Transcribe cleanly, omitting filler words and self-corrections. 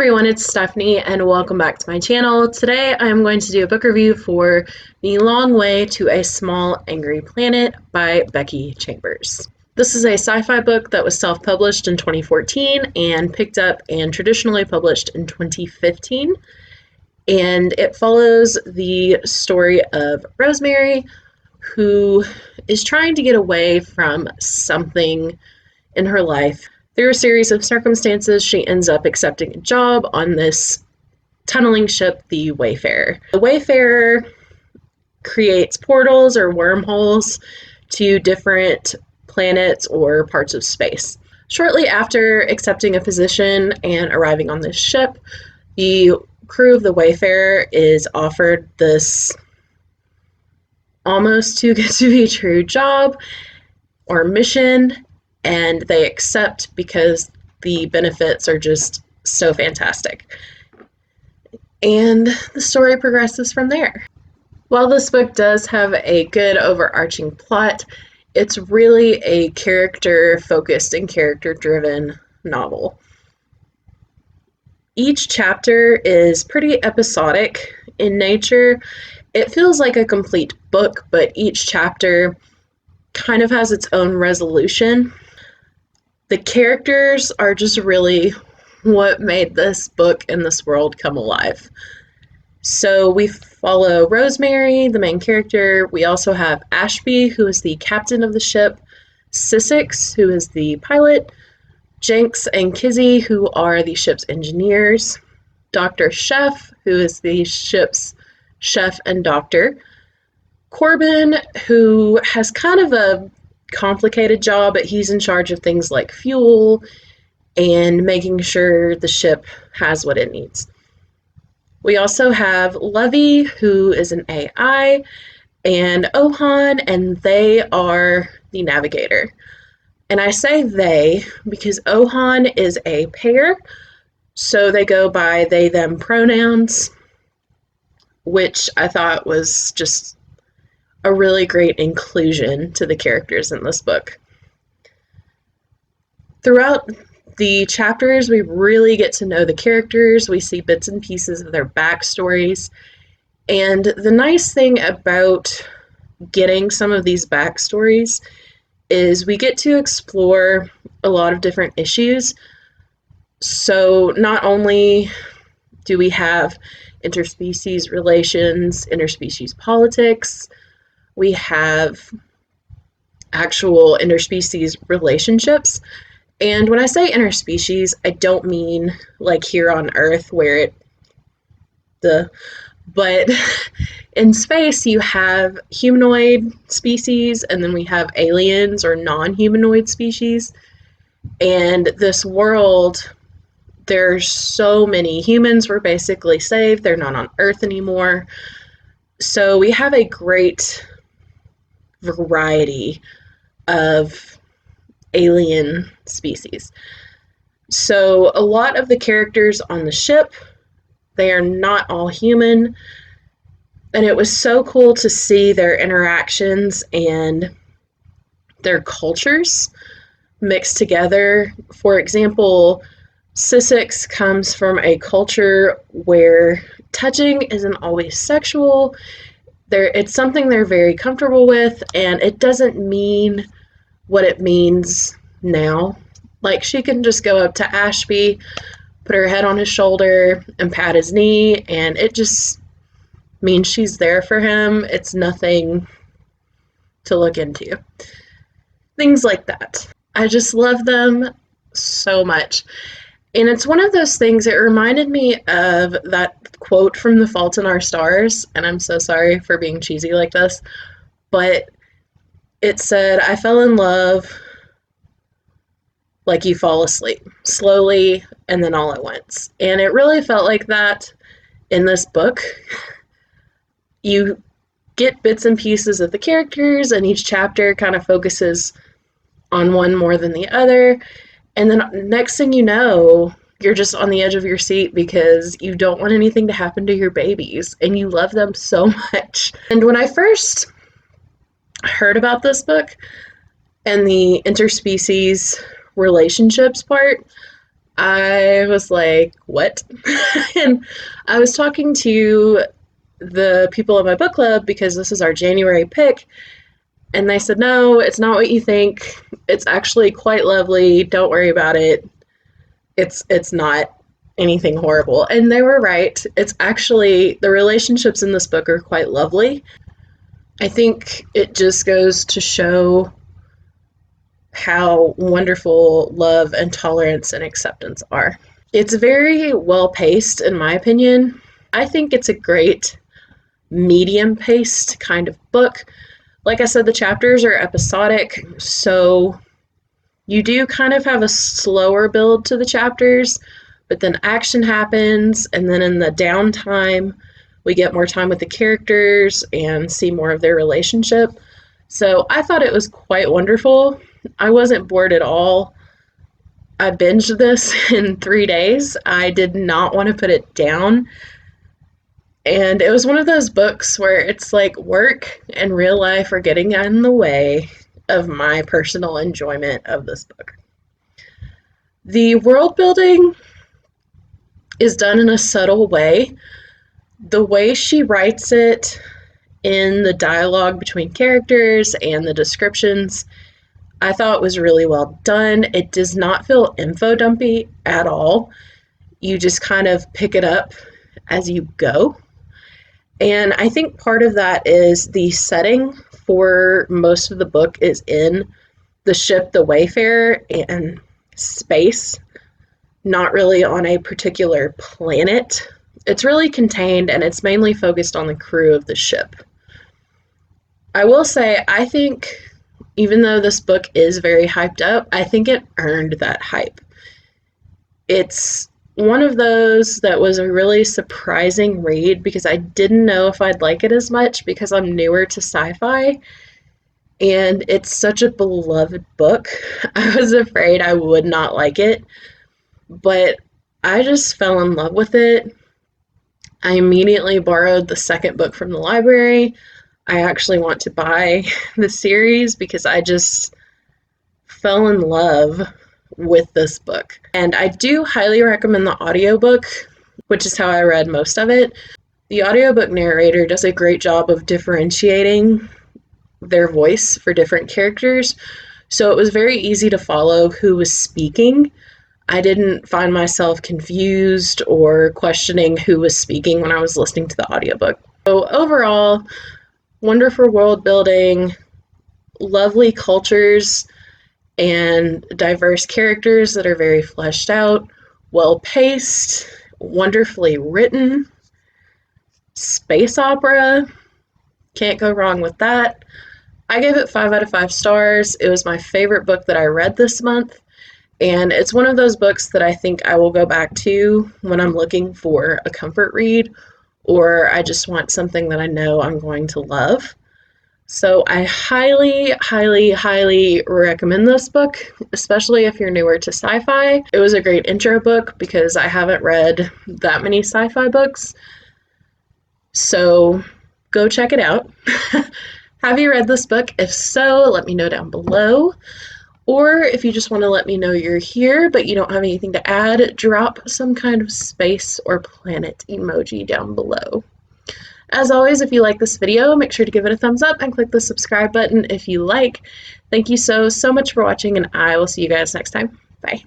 everyone, it's Stephanie and welcome back to my channel. Today I'm going to do a book review for The Long Way to a Small Angry Planet by Becky Chambers. This is a sci-fi book that was self-published in 2014 and picked up and traditionally published in 2015. And it follows the story of Rosemary, who is trying to get away from something in her life. Through a series of circumstances, she ends up accepting a job on this tunneling ship, the Wayfarer. The Wayfarer creates portals or wormholes to different planets or parts of space. Shortly after accepting a position and arriving on this ship, the crew of the Wayfarer is offered this almost too good to be true job or mission, and they accept because the benefits are just so fantastic. And the story progresses from there. While this book does have a good overarching plot, it's really a character-focused and character-driven novel. Each chapter is pretty episodic in nature. It feels like a complete book, but each chapter kind of has its own resolution. The characters are just really what made this book and this world come alive. So we follow Rosemary, the main character. We also have Ashby, who is the captain of the ship, Sissix, who is the pilot, Jenks and Kizzy, who are the ship's engineers, Dr. Chef, who is the ship's chef and doctor, Corbin, who has kind of a complicated job, but he's in charge of things like fuel and making sure the ship has what it needs. We also have Lovey, who is an AI, and Ohan, and they are the navigator. And I say they because Ohan is a pair, so they go by they, them pronouns, which I thought was just a really great inclusion to the characters in this book. Throughout the chapters, we really get to know the characters. We see bits and pieces of their backstories. And the nice thing about getting some of these backstories is we get to explore a lot of different issues. So not only do we have interspecies relations, interspecies politics, we have actual interspecies relationships. And when I say interspecies, I don't mean like here on Earth where but in space you have humanoid species and then we have aliens or non-humanoid species. And this world, there's so many humans were basically saved. They're not on Earth anymore. So we have a great variety of alien species. So a lot of the characters on the ship, they are not all human, and it was so cool to see their interactions and their cultures mixed together. For example, Sissix comes from a culture where touching isn't always sexual. It's something they're very comfortable with, and it doesn't mean what it means now. Like, she can just go up to Ashby, put her head on his shoulder, and pat his knee, and it just means she's there for him. It's nothing to look into. Things like that. I just love them so much. And it's one of those things, it reminded me of that quote from The Fault in Our Stars, and I'm so sorry for being cheesy like this, but it said, I fell in love like you fall asleep, slowly and then all at once. And it really felt like that in this book. You get bits and pieces of the characters, and each chapter kind of focuses on one more than the other. And then next thing you know, you're just on the edge of your seat because you don't want anything to happen to your babies and you love them so much. And when I first heard about this book and the interspecies relationships part, I was like, what? And I was talking to the people in my book club because this is our January pick, and they said, no, it's not what you think. It's actually quite lovely. Don't worry about it. It's not anything horrible. And they were right. It's actually, the relationships in this book are quite lovely. I think it just goes to show how wonderful love and tolerance and acceptance are. It's very well paced, in my opinion. I think it's a great medium paced kind of book. Like I said, the chapters are episodic, so you do kind of have a slower build to the chapters, but then action happens, and then in the downtime, we get more time with the characters and see more of their relationship. So I thought it was quite wonderful. I wasn't bored at all. I binged this in 3 days. I did not want to put it down. And it was one of those books where it's like work and real life are getting in the way of my personal enjoyment of this book. The world building is done in a subtle way. The way she writes it in the dialogue between characters and the descriptions, I thought was really well done. It does not feel info dumpy at all. You just kind of pick it up as you go. And I think part of that is the setting for most of the book is in the ship, the Wayfarer, and space, not really on a particular planet. It's really contained, and it's mainly focused on the crew of the ship. I will say, I think, even though this book is very hyped up, I think it earned that hype. It's one of those that was a really surprising read because I didn't know if I'd like it as much because I'm newer to sci-fi, and it's such a beloved book. I was afraid I would not like it, but I just fell in love with it. I immediately borrowed the second book from the library. I actually want to buy the series because I just fell in love with this book. And I do highly recommend the audiobook, which is how I read most of it. The audiobook narrator does a great job of differentiating their voice for different characters, so it was very easy to follow who was speaking. I didn't find myself confused or questioning who was speaking when I was listening to the audiobook. So overall, wonderful world building, lovely cultures, and diverse characters that are very fleshed out, well paced, wonderfully written, space opera, can't go wrong with that. I gave it 5 out of 5 stars. It was my favorite book that I read this month, and it's one of those books that I think I will go back to when I'm looking for a comfort read, or I just want something that I know I'm going to love. So I highly, highly, highly recommend this book, especially if you're newer to sci-fi. It was a great intro book because I haven't read that many sci-fi books. So go check it out. Have you read this book? If so, let me know down below. Or if you just want to let me know you're here but you don't have anything to add, drop some kind of space or planet emoji down below. As always, if you like this video, make sure to give it a thumbs up and click the subscribe button if you like. Thank you so much for watching, and I will see you guys next time. Bye.